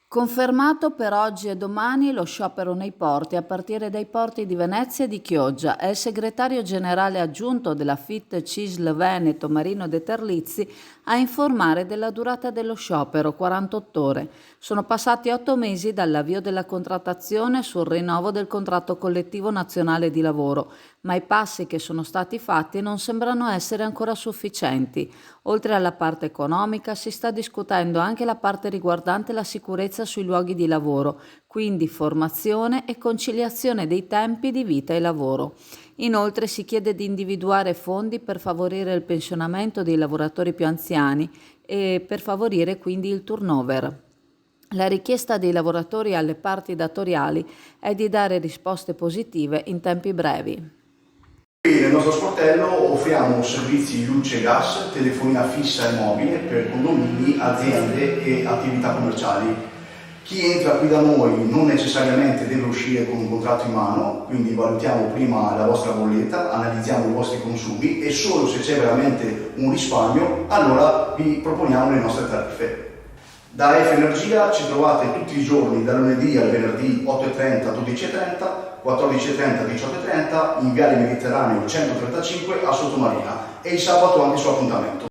Confermato per oggi e domani lo sciopero nei porti, a partire dai porti di Venezia e di Chioggia. È il segretario generale aggiunto della FIT CISL Veneto, Marino De Terlizzi, a informare della durata dello sciopero, 48 ore. Sono passati 8 mesi dall'avvio della contrattazione sul rinnovo del contratto collettivo nazionale di lavoro, ma i passi che sono stati fatti non sembrano essere ancora sufficienti. Oltre alla parte economica si sta discutendo anche la parte riguardante la sicurezza sui luoghi di lavoro, quindi formazione e conciliazione dei tempi di vita e lavoro. Inoltre si chiede di individuare fondi per favorire il pensionamento dei lavoratori più anziani e per favorire quindi il turnover. La richiesta dei lavoratori alle parti datoriali è di dare risposte positive in tempi brevi. Qui nel nostro sportello offriamo servizi di luce e gas, telefonia fissa e mobile per condomini, aziende e attività commerciali. Chi entra qui da noi non necessariamente deve uscire con un contratto in mano, quindi valutiamo prima la vostra bolletta, analizziamo i vostri consumi e solo se c'è veramente un risparmio, allora vi proponiamo le nostre tariffe. Da F Energia ci trovate tutti i giorni, dal lunedì al venerdì 8:30 12:30, 14:30 18:30, in Viale Mediterraneo 135 a Sottomarina e il sabato anche su appuntamento.